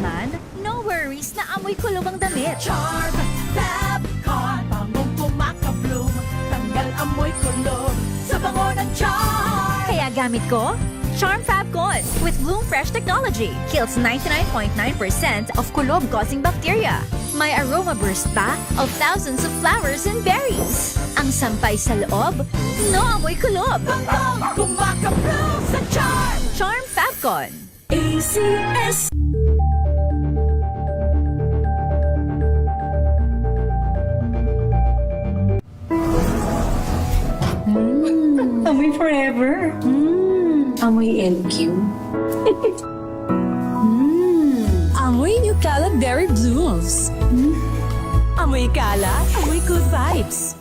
naman, no worries na amoy kulob ang damit. Charm Fab Con, bangong kumakabloom, tanggal amoy kulob sa bango ng charm. Kaya gamit ko, Charm Fabcon with Bloom Fresh technology. Kills 99.9% of kulob-causing bacteria. May aroma burst pa of thousands of flowers and berries. Ang sampay sa loob, no amoy kulob. Bangong kumakabloom sa charm. Charm Fabcon. ACS. Amoy forever. Amoy LQ. Amoy New Cala Berry Blooms. Amoy Cala, amoy good vibes.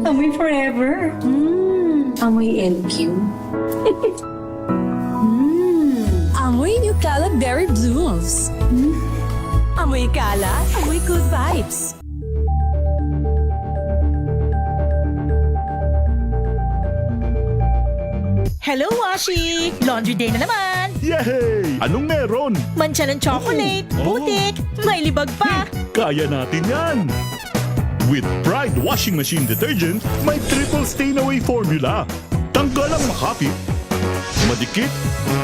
Amoy forever. Amoy LQ. Amoy New Cala Berry Blooms. Amoy Cala, amoy good vibes. Hello, Washi! Laundry day na naman! Yay! Anong meron? Mancha ng chocolate, putik, may libag pa! Kaya natin yan! With Pride Washing Machine Detergent, may triple stain-away formula. Tanggal ang makapit, madikit,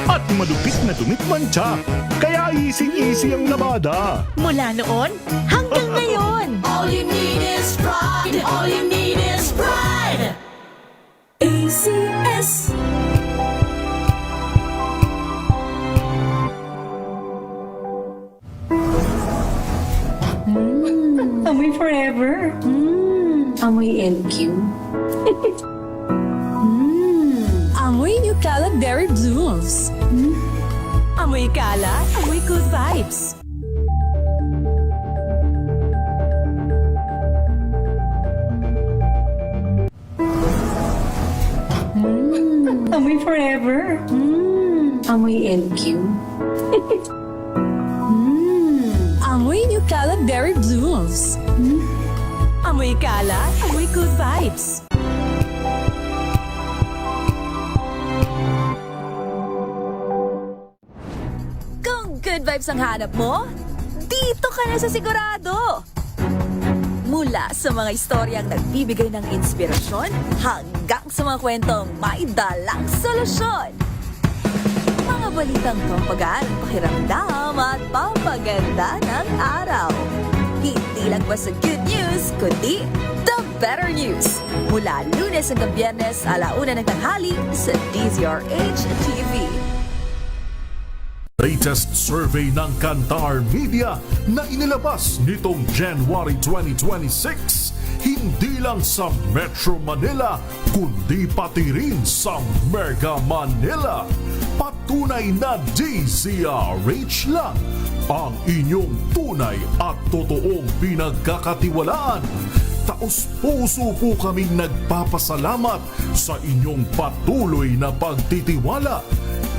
at malupit na dumit mancha. Kaya easy-easy ang labada. Mula noon hanggang ngayon! All you need is pride. All you need is pride. ACS. Amoy forever. Amoy LQ. Amoy New Cala Berry Blooms. Amoy Cala, amoy good vibes. Amoy forever. Amoy LQ. Amoy New Cala Berry Blooms. Amoy Cala, amoy good vibes. Kung good vibes ang hanap mo, dito ka na sa sigurado. Mula sa mga istoryang nagbibigay ng inspirasyon hanggang sa mga kwentong may dalang solusyon. Mga balitang pampagaan ang pakiramdam at papaganda ng araw. Hindi lang ba sa good news, kundi the better news. Mula Lunes hanggang Biyernes, alauna ng tanghali sa DZRH TV. Latest survey ng Kantar Media na inilabas nitong January 2026, hindi lang sa Metro Manila, kundi pati rin sa Mega Manila. Patunay na DZRH lang ang inyong tunay at totoong pinagkakatiwalaan. Taos-puso po kaming nagpapasalamat sa inyong patuloy na pagtitiwala.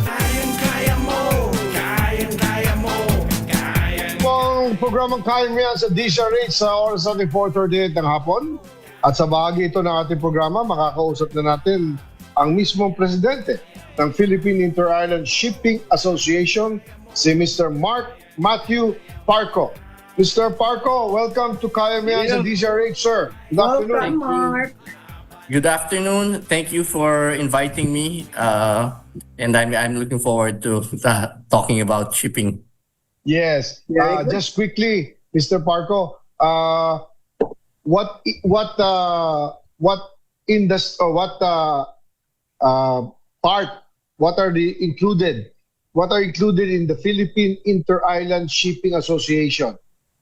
Kayang-kaya mo, kayang-kaya mo, Ang programang Kaya Mo Yan sa DZRH sa oras natin 4:38 ng hapon. At sa bahagi ito ng ating programa, makakausap na natin ang mismong presidente ng Philippine Inter-Island Shipping Association, si Mr. Matthew Parco. Mr. Parco, welcome to Kaya Mo Yan sa DZRH, sir. Good afternoon. Mark. Good afternoon. Thank you for inviting me, and I'm looking forward to talking about shipping. Yes. Just quickly, Mr. Parco, what are included in the Philippine Inter-Island Shipping Association?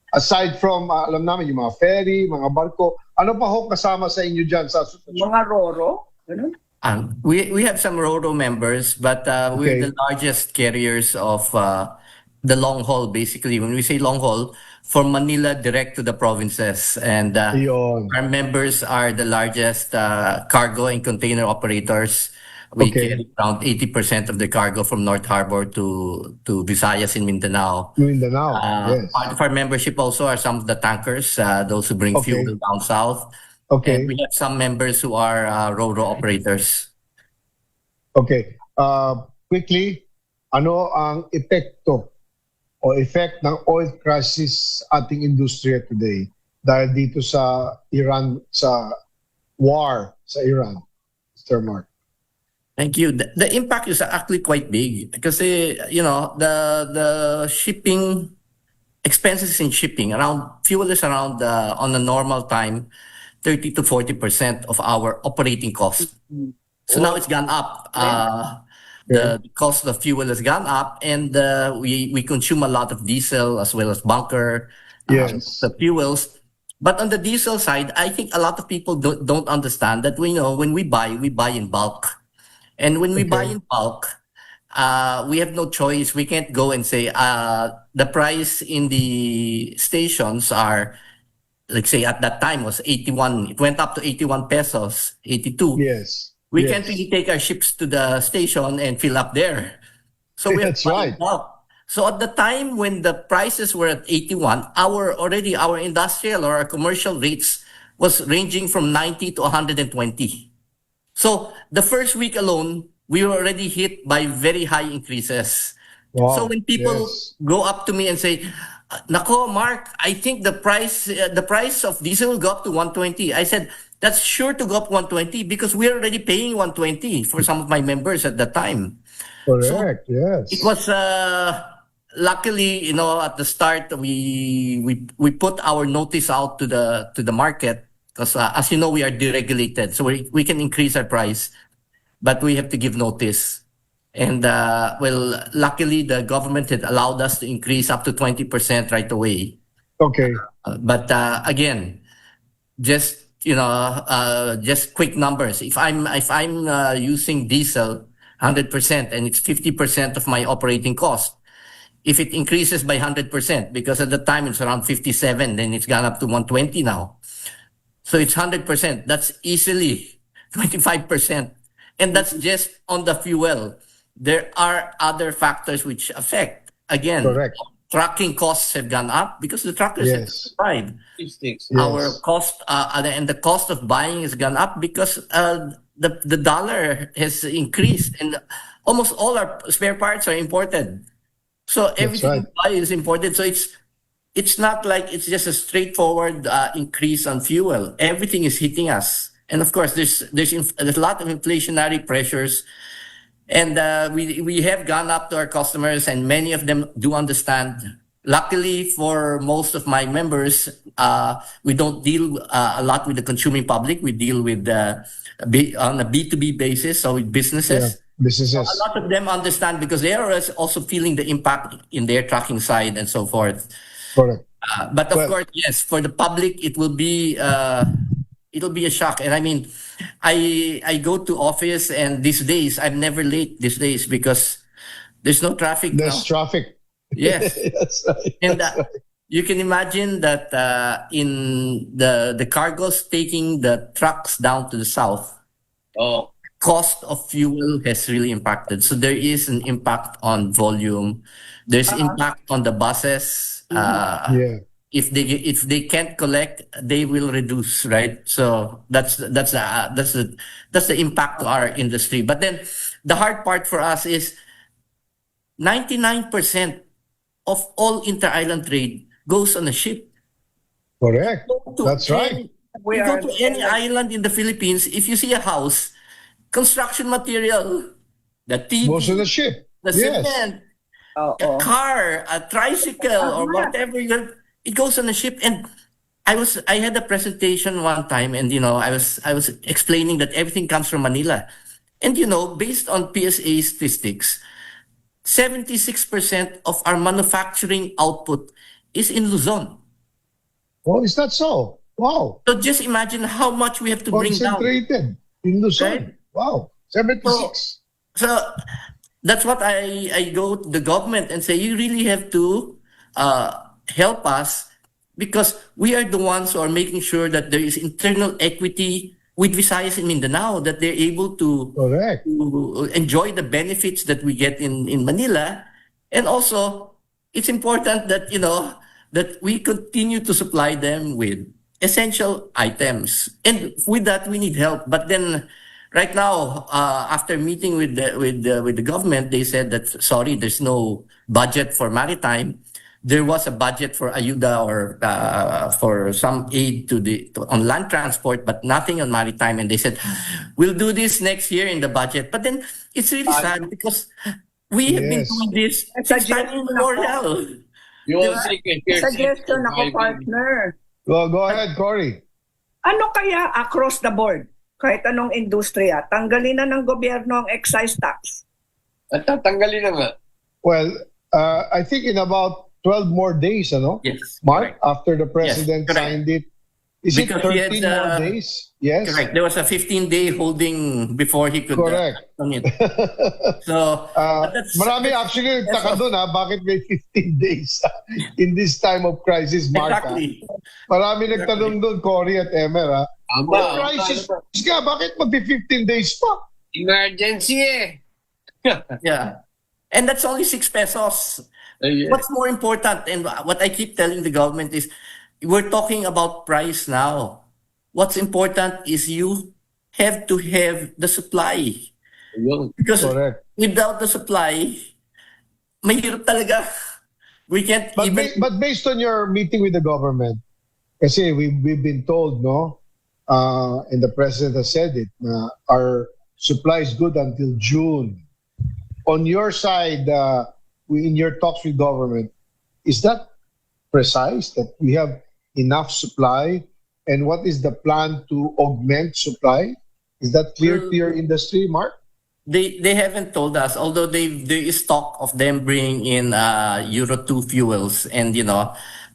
Aside from, alam namin, yung mga ferry, mga barko, ano pa ho kasama sa inyo dyan sa association? Mga roro. Ganun? We have some RoRo members, but we're the largest carriers of the long haul. Basically, when we say long haul, from Manila direct to the provinces, and our members are the largest cargo and container operators. We carry around 80% of the cargo from North Harbor to Visayas in Mindanao. Yes. Part of our membership also are some of the tankers, those who bring fuel down south. And Okay. we have some members who are RoRo operators. Okay. Quickly, ano ang epekto o effect ng oil crisis sa ating industriya today dahil dito sa Iran, sa war sa Iran, Mr. Mark? Thank you. The impact is actually quite big because the shipping expenses in shipping around fuel is around on a normal time 30 to 40% of our operating cost. So now it's gone up. The cost of fuel has gone up, and we consume a lot of diesel as well as bunker, Yes. the fuels. But on the diesel side, I think a lot of people don't understand that when we buy in bulk. And when we buy in bulk, we have no choice. We can't go and say the price in the stations are, like say at that time was 81. It went up to 81 pesos, 82. Yes. We Yes. can't really take our ships to the station and fill up there. So we have That's to buy in right. bulk. So at the time when the prices were at 81, our industrial or our commercial rates was ranging from 90 to 120. So the first week alone, we were already hit by very high increases. Wow. So when people Yes. go up to me and say, "Nako, Mark, I think the price of diesel will go up to 120." I said, "That's sure to go up 120 because we're already paying 120 for some of my members at that time." Correct. Yes. It was luckily, at the start we put our notice out to the market because as you know we are deregulated, so we can increase our price, but we have to give notice. And luckily the government had allowed us to increase up to 20% right away. Okay. But again, just just quick numbers. If I'm using diesel 100% and it's 50% of my operating cost, if it increases by 100%, because at the time it's around 57, then it's gone up to 120 now. So it's 100%. That's easily 25%. And that's just on the fuel. There are other factors which affect. Again, Correct. trucking costs have gone up because the truckers have Yes. survived. Yes. Our cost and the cost of buying has gone up because the dollar has increased, and almost all our spare parts are imported. So everything right. we buy is imported. So it's not like it's just a straightforward increase on fuel. Everything is hitting us, and of course there's a lot of inflationary pressures. And we have gone up to our customers, and many of them do understand. Luckily for most of my members, we don't deal a lot with the consuming public. We deal with on a B2B basis, so with Yeah. businesses. Businesses. A lot of them understand because they are also feeling the impact in their tracking side and so forth. Correct. But of Well- course, yes, for the public, it'll be a shock. And I mean, I go to office, and these days I'm never late these days because there's no traffic There's now. traffic. Yes, That's right. and That's right. you can imagine that in the cargos taking the trucks down to the south, cost of fuel has really impacted. So there is an impact on volume. There's impact on the buses. Yeah. If they can't collect, they will reduce, right? So that's the impact to our industry. But then the hard part for us is 99% of all inter-island trade goes on a ship. Correct. Go to That's right. You go to any island in the Philippines, if you see a house, construction material, the TV, Goes on the ship. the Yes. cement, a car, a tricycle, or whatever it goes on a ship. And I had a presentation one time, and I was explaining that everything comes from Manila. And based on PSA statistics, 76% of our manufacturing output is in Luzon. Oh, is that so? Wow. So just imagine how much we have to bring down. Concentrated in Luzon. Right? Wow. 76. So that's what I go to the government and say, you really have to help us, because we are the ones who are making sure that there is internal equity with Visayas and Mindanao, that they're able to Correct. enjoy the benefits that we get in Manila. And also, it's important that, that we continue to supply them with essential items. And with that, we need help. But then, right now, after meeting with the government, they said that sorry, there's no budget for maritime. There was a budget for ayuda or for some aid on land transport, but nothing on maritime. And they said we'll do this next year in the budget. But then it's really sad because we have been Yes. doing this since time immemorial. You Di will ba? take a care Suggestion ako, partner. Well, go ahead, Cory. Ano kaya across the board, kahit anong industriya, tanggalin na ng gobyerno ang excise tax? At tatanggalin na nga. Well, I think in about 12 more days, ano? Yes. Mark, correct. after the president correct. signed it. Is Because it he had, 13 more days? Yes. Correct. There was a 15-day holding before he could Correct. act on it. So, but Marami actually nagtaka doon bakit may 15 days in this time of crisis, Mark. Exactly. Marami nagtanong doon, Cory at Emer. Tama. Crisis ka, bakit magpi-15 days pa? Emergency eh. Yeah. And that's only 6 pesos. Yeah. What's more important, and what I keep telling the government is, we're talking about price now. What's important is you have to have the supply. Ayun. Because Correct. without the supply, mahirap talaga. We can't But, even... but based on your meeting with the government, kasi we've been told, no, and the president has said it, our supply is good until June. On your side, in your talks with government, is that precise, that we have enough supply? And what is the plan to augment supply? Is that clear to your industry, Mark? They haven't told us, although there is talk of them bringing in Euro 2 fuels, and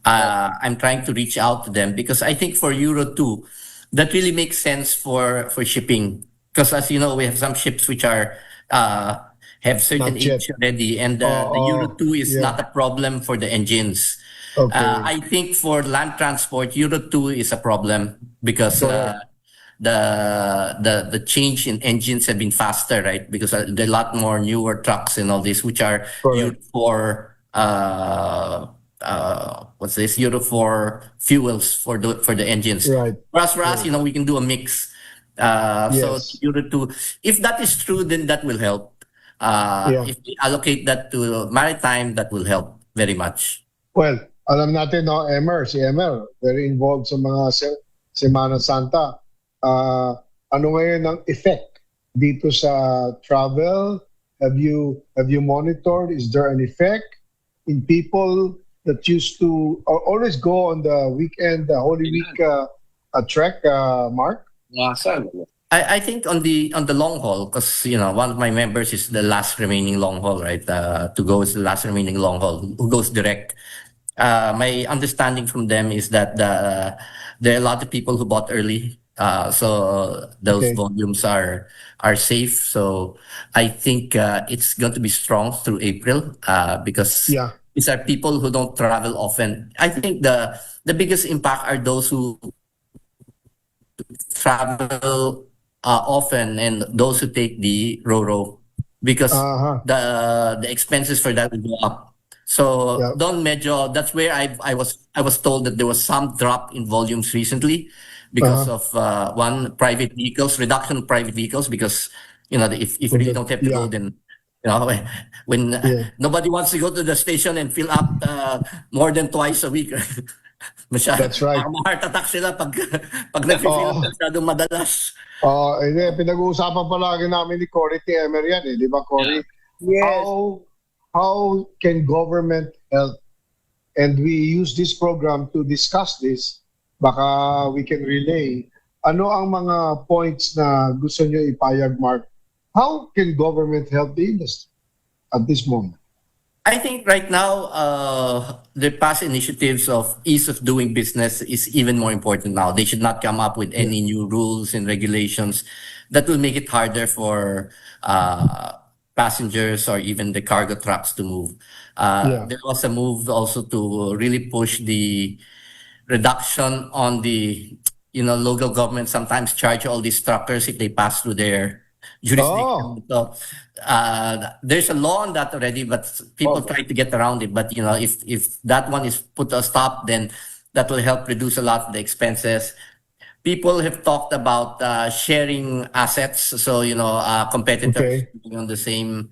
I'm trying to reach out to them because I think for Euro 2 that really makes sense for shipping, because as you know, we have some ships which are have certain Not yet. age already, and the Euro 2 is not a problem for the engines. Okay. I think for land transport, Euro 2 is a problem because the change in engines have been faster, right? Because there are a lot more newer trucks and all this, which are Euro 4. What's this? Euro 4 fuels for the engines. Right. Whereas for us, we can do a mix. So Yes. Euro 2, if that is true, then that will help. If we allocate that to maritime, that will help very much. Well, alam natin, no, si Emer, very involved sa mga Semana Santa. Ano ngayon ang effect dito sa travel? Have you monitored? Is there an effect in people that used to always go on the weekend, the Holy Week trek, Mark? Nasaan? I think on the long haul, because one of my members is the last remaining long haul, right? To go is the last remaining long haul who goes direct. My understanding from them is that there are a lot of people who bought early, so those volumes are safe. So I think it's going to be strong through April because these are people who don't travel often. I think the biggest impact are those who travel often and those who take the Ro-Ro, because the expenses for that will go up. So don't measure. That's where I was told that there was some drop in volumes recently because of private vehicles, reduction of private vehicles, because if you really don't have to go, then when nobody wants to go to the station and fill up more than twice a week. That's right. Heart attack sila pag nag-fill masyadong madalas. Pinag-uusapan palagi namin ni Cory at Emer yan, di ba, Cory? Yes. How can government help? And we use this program to discuss this. Baka we can relay. Ano ang mga points na gusto nyo ipayag, Mark? How can government help the industry at this moment? I think right now, the past initiatives of ease of doing business is even more important now. They should not come up with any new rules and regulations that will make it harder for passengers or even the cargo trucks to move. There was a move also to really push the reduction on the, local government sometimes charge all these truckers if they pass through their jurisdiction. So there's a law on that already, but people try to get around it. But if that one is put a stop, then that will help reduce a lot of the expenses. People have talked about sharing assets. So, competitors Okay. being on the same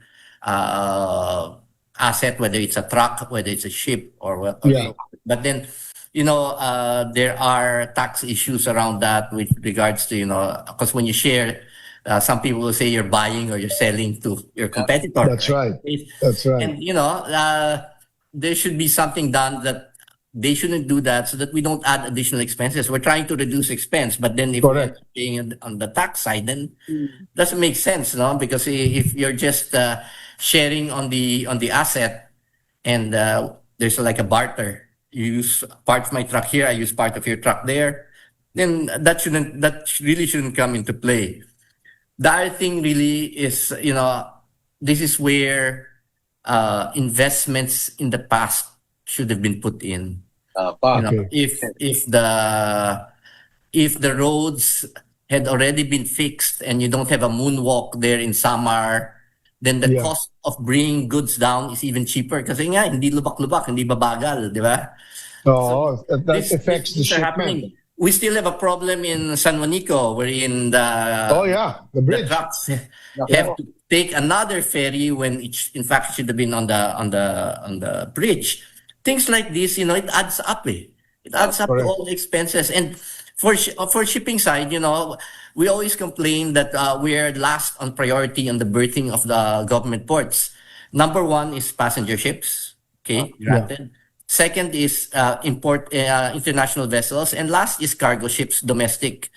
asset, whether it's a truck, whether it's a ship, or Yeah. so. But then, there are tax issues around that with regards to, because when you share, some people will say you're buying or you're selling to your competitor, That's right. That's right. And, there should be something done that they shouldn't do that so that we don't add additional expenses. We're trying to reduce expense, but then if we're Correct. paying it on the tax side, then doesn't make sense, no? Because if you're just sharing on the asset, and there's like a barter, you use part of my truck here, I use part of your truck there, then that really shouldn't come into play. The other thing really is, this is where investments in the past should have been put in. Okay. If the roads had already been fixed and you don't have a moonwalk there in Samar, then the Yeah. cost of bringing goods down is even cheaper kasi nga hindi lubak-lubak, hindi babagal, di ba? Oh, that This- affects the these are shipment. happening. We still have a problem in San Juanico wherein Oh yeah, the the bridge. trucks have to take another ferry when in fact it should have been on the bridge. Things like this, it adds up. It adds up to Correct. all the expenses. And for shipping side, we always complain that we're last on priority on the berthing of the government ports. Number one is passenger ships. Okay, granted. Second is international vessels, and last is cargo ships, domestic.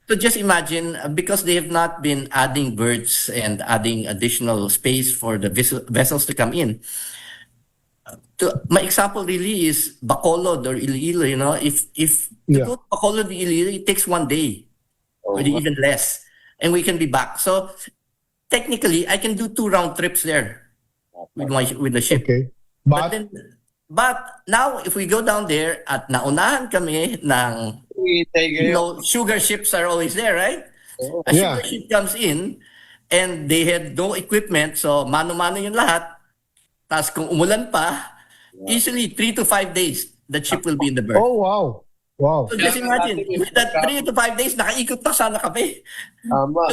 So just imagine, because they have not been adding berths and adding additional space for the vessels to come in. My example really is Bacolod or Iloilo. If to Yeah. go to Bacolod or Iloilo, it takes 1 day, or even less, and we can be back. So technically, I can do 2 round trips there with the ship. Okay. But now, if we go down there at naunahan kami ng, sugar ships are always there, right? A Yeah. sugar ship comes in and they had no equipment, so mano-mano yung lahat. Tapos kung umulan pa, easily 3 to 5 days, the ship will be in the berth. Oh wow. Wow. So just imagine, with that 3 to 5 days, nakaikot na sana kami.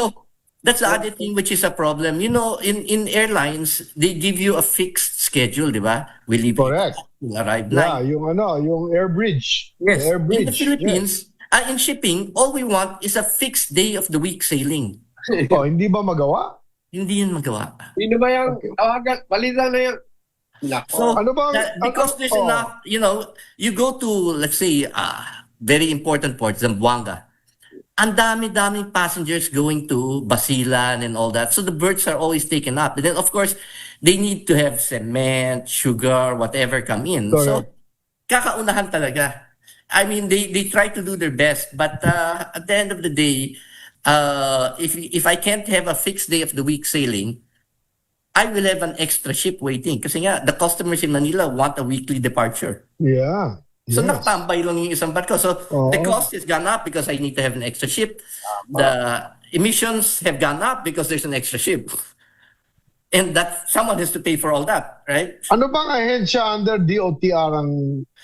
So, that's the other thing which is a problem. In airlines, they give you a fixed schedule, di ba? We leave Correct. you arrive Yeah, 9. yung air bridge. Yes. The air In bridge. the Philippines, in shipping, all we want is a fixed day of the week sailing. Yes. Oh, hindi ba magawa? Hindi yun magawa. Sino ba yung tawagan? Balita na yan. So, Ano ba- because there's enough, you go to, let's say, very important port, Zamboanga. Ang dami-daming passengers going to Basilan and all that. So the berths are always taken up. And then, of course, they need to have cement, sugar, whatever come in. So, kakaunahan talaga. I mean, they try to do their best. But at the end of the day, if I can't have a fixed day of the week sailing, I will have an extra ship waiting. Kasi nga, the customers in Manila want a weekly departure. Yeah. So Yes. nakatambay lang yung isang barko. So the cost has gone up because I need to have an extra ship. The emissions have gone up because there's an extra ship. And that someone has to pay for all that, right? Ano bang ahensya under DOTR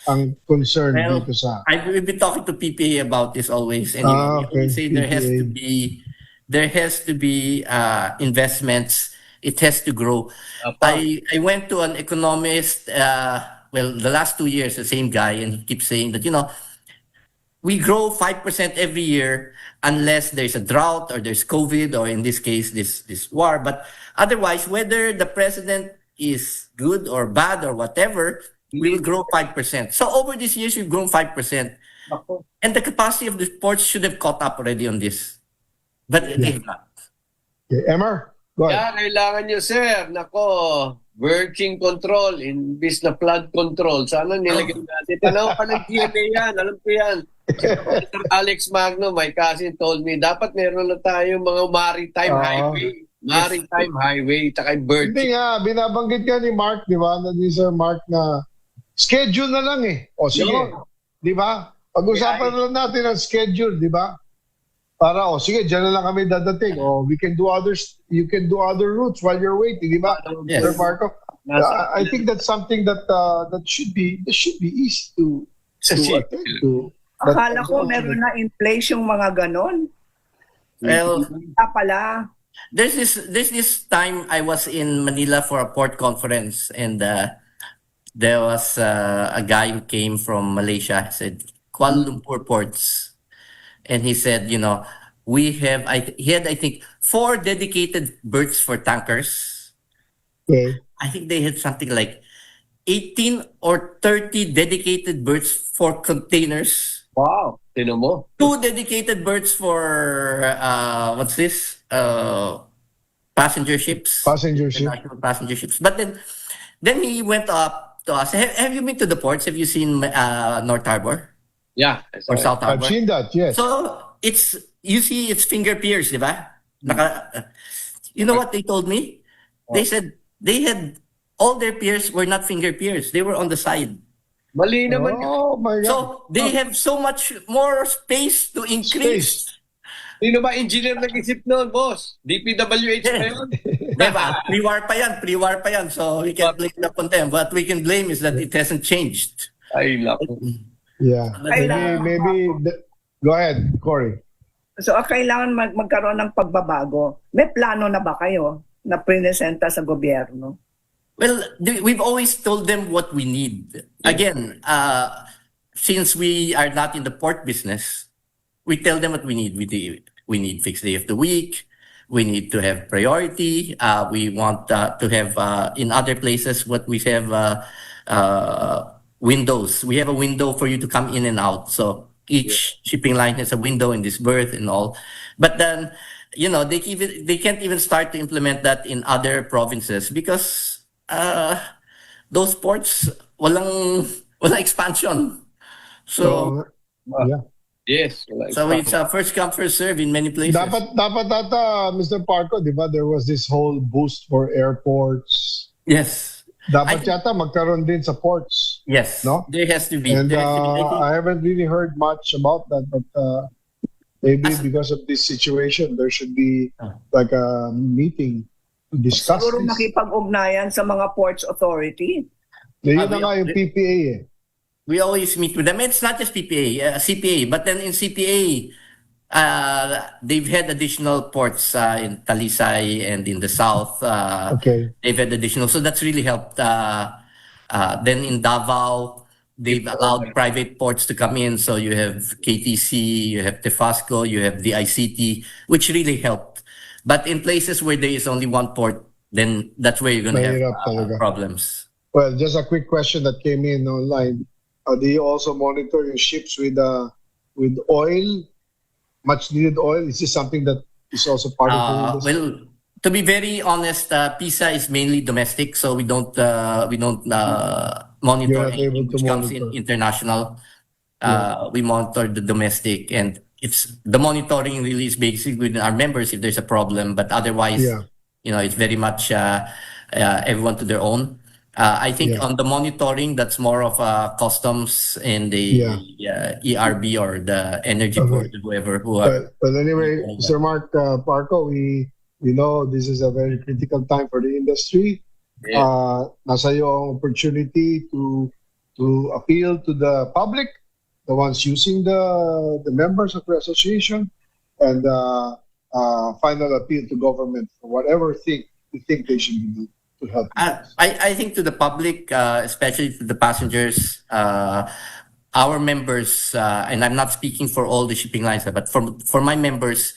ang concern Well, dito sa? We've been talking to PPA about this always, and we Okay, always say there has to be investments. It has to grow. I went to an economist. The last 2 years, the same guy, and he keeps saying that we grow 5% every year unless there's a drought or there's COVID or in this case this war. But otherwise, whether the president is good or bad or whatever, we will grow 5%. So over these years, we've grown 5%. And the capacity of the ports should have caught up already on this. But they've not. Okay. Emmer, go ahead. Kaya kailangan nyo, sir, virgin control, imbis na flood control. Sana nilagyan natin. Tanaw pa ng GMA yan. Alam ko yan. Mr. Alex Magno, my cousin told me, dapat meron na tayong mga maritime highway. Maritime highway, taka virgin. Hindi nga, binabanggit ka ni Mark, di ba? Ni Sir Mark na schedule na lang eh. O sige, di ba? Pag-usapan na lang natin ang schedule, di ba? Para, sige, dyan na lang kami dadating. You can do other routes while you're waiting, di ba? Yes. Sir Marco? I think that's something that should be easy Sa to city. attend to. But Akala ko meron na in place yung mga ganon. Well, Pala. there's this time I was in Manila for a port conference, and there was a guy who came from Malaysia. He said Kuala Lumpur ports, and he said, we have. He had, I think, 4 dedicated berths for tankers. Okay. I think they had something like 18 or 30 dedicated berths for containers. Wow, tinan mo. 2 dedicated berths for what's this? Passenger ships. Passenger ship. International passenger ships. But then he went up to us. Have you been to the ports? Have you seen North Harbor Yeah. or South I've Harbor? seen that, yes. So it's finger piers, di ba? You know what they told me? They said they had all their piers were not finger piers. They were on the side. Mali naman. Oh my God. So they have so much more space to increase. Space. Sino ba engineer nag-isip noon, boss? DPWH ba yun? Diba? Pre-war pa yan. So we can blame it upon them. What we can blame is that it hasn't changed. Ay, lako. Yeah. Maybe go ahead, Cory. So, kailangan magkaroon ng pagbabago. May plano na ba kayo na presenta sa gobyerno? Well, we've always told them what we need. Again, since we are not in the port business, we tell them what we need. We need fixed day of the week. We need to have priority. We want to have in other places what we have windows. We have a window for you to come in and out. So each shipping line has a window in this berth and all. But then, they can't even start to implement that in other provinces because those ports walang expansion. So yeah. Yes. so it's first come first serve in many places. Dapat ata, Mr. Parco, di ba, there was this whole boost for airports. Yes. Dapat yata magkaroon din sa ports. Yes. No? There has to be. And There has to be, I think. I haven't really heard much about that, but maybe because of this situation, there should be like a meeting to discuss Siguro this. nakipag-ugnayan sa mga ports authority. Yun na nga yung PPA eh. We always meet with them. It's not just PPA, CPA, but then in CPA, they've had additional ports in Talisay and in the south. Okay. They've had additional, so that's really helped. Then in Davao, they've allowed private ports to come in. So you have KTC, you have Tefasco, you have the ICT, which really helped. But in places where there is only one port, then that's where you're going to Mahirap have talaga. problems. Well, just a quick question that came in online. Do you also monitor your ships with oil, much needed oil? Is this something that is also part of the industry? Well, to be very honest, PISA is mainly domestic, so we don't monitor You're not able anything to which comes in monitor. international. We monitor the domestic, and it's the monitoring really is basically with our members if there's a problem, but otherwise, Yeah. it's very much everyone to their own. I think Yeah. on the monitoring, that's more of customs and the ERB or the energy board, whoever who are. But anyway, Sir Mark Parco, we know this is a very critical time for the industry. Nasa iyo ang opportunity to appeal to the public, the ones using the members of the association, and final appeal to government for whatever you think they should do to help. I think to the public, especially to the passengers, our members, and I'm not speaking for all the shipping lines, but for my members,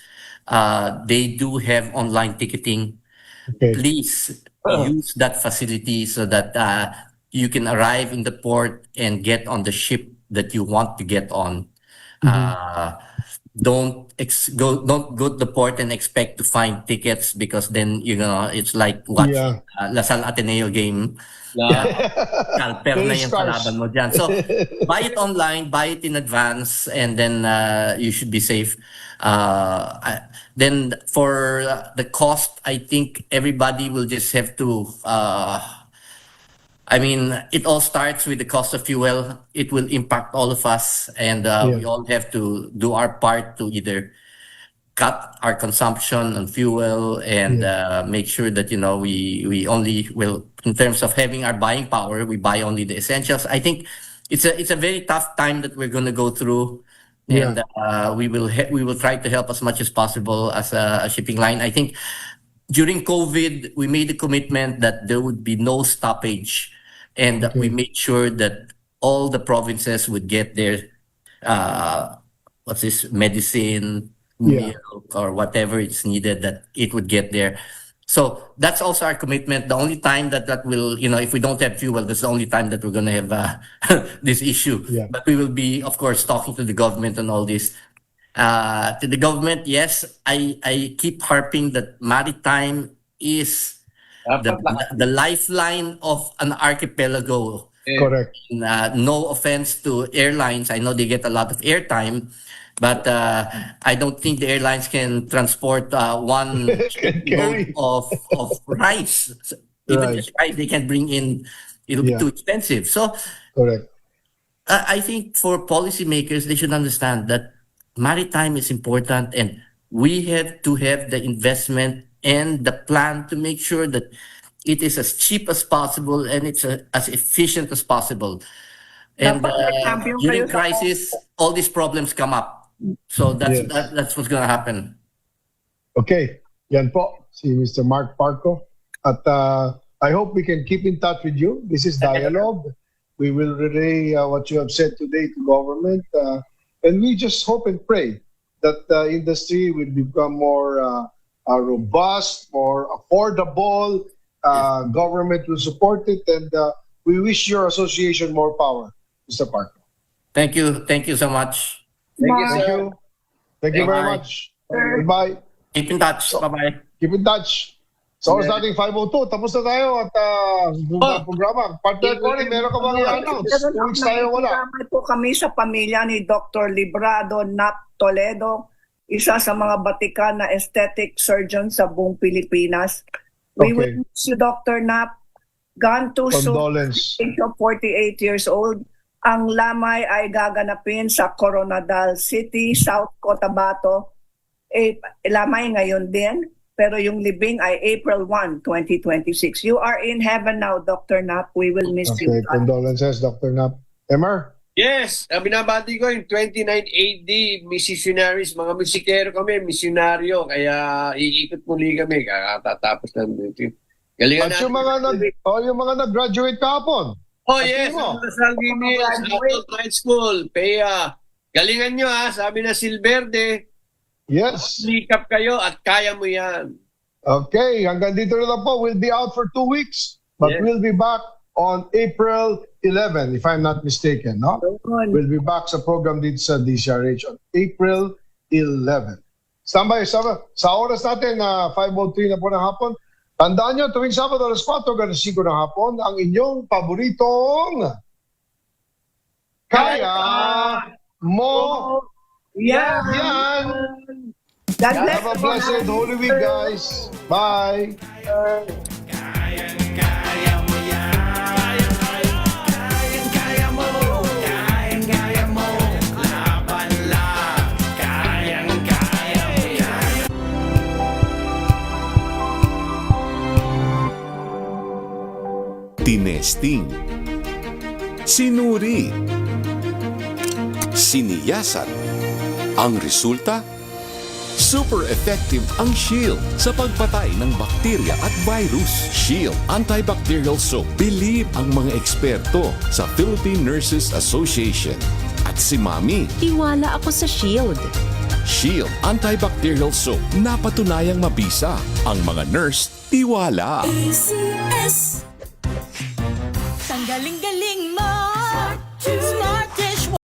they do have online ticketing. Okay. Please use that facility so that you can arrive in the port and get on the ship that you want to get on. Don't go to the port and expect to find tickets because then it's like watching Lasal Ateneo game. Kalper na yung kalaban mo dyan. So buy it online, buy it in advance, and then you should be safe. Then for the cost, I think everybody will just have to it all starts with the cost of fuel. It will impact all of us, and we all have to do our part to either cut our consumption on fuel and make sure that we only will, in terms of having our buying power, we buy only the essentials. I think it's a very tough time that we're going to go through, and we will try to help as much as possible as a shipping line. I think during COVID, we made a commitment that there would be no stoppage, and that we made sure that all the provinces would get their medicine, milk, or whatever it's needed, that it would get there. So that's also our commitment. The only time that will, if we don't have fuel, that's the only time that we're going to have this issue. But we will be, of course, talking to the government on all this. To the government, yes, I keep harping that maritime is the lifeline of an archipelago. Correct. No offense to airlines. I know they get a lot of airtime, but I don't think the airlines can transport one load of rice. Even just rice, they can bring in. It'll be too expensive. So, correct. I think for policymakers, they should understand that maritime is important, and we have to have the investment and the plan to make sure that it is as cheap as possible and it's as efficient as possible. And during crisis, all these problems come up. So that's what's going to happen. Okay, yan po si Mr. Mark Parco. At I hope we can keep in touch with you. This is dialogue. We will relay what you have said today to government. And we just hope and pray that the industry will become more robust, more affordable. Government will support it, and we wish your association more power, Mr. Parker. Thank you so much. Thank you. Thank you very much. Goodbye. Keep in touch. Bye-bye. Keep in touch. Sa oras nating 5:02, tapos na tayo at programa. Partner ko rin, meron ka bang i-announce? 2 weeks tayo wala. Kasama po kami sa pamilya ni Dr. Librado Nap Toledo, isa sa mga batikan na aesthetic surgeon sa buong Pilipinas. We will miss you, Dr. Nap. Gone too soon. Condolence. 48 years old. Ang lamay ay gaganapin sa Coronadal City, South Cotabato. Lamay ngayon din, pero yung libing ay April 1, 2026. You are in heaven now, Dr. Nap. We will miss you. Okay, condolences, Dr. Nap. Emmer? Yes, binabati ko yung 29 AD missionaries, mga musikero kami, misyonaryo, kaya iikot muli kami, kakatapos ng galingan natin. Yung mga nag-graduate kahapon. Yes, Lasal Gimil, Adult Night School, PEA. Galingan nyo sabi na Silverde. Yes. Likap kayo at kaya mo yan. Okay, hanggang dito na lang po. We'll be out for 2 weeks, but we'll be back on April 11, if I'm not mistaken, no? We'll be back sa program dito sa DZRH on April 11. Standby, sa oras natin, 5:03 na po ng hapon. Tandaan nyo, tuwing Sabado alas 4, hanggang 5 ng hapon, ang inyong paboritong Kaya Mo Yan! Have a blessed Holy Week, guys. Bye! Tinesting, sinuri, siniyasan. Ang resulta? Super effective ang Shield sa pagpatay ng bakterya at virus. Shield Antibacterial Soap. Believe ang mga eksperto sa Philippine Nurses Association. At si Mami. Tiwala ako sa Shield. Shield Antibacterial Soap. Napatunayang mabisa. Ang mga nurse, tiwala. Ang galing-galing mo.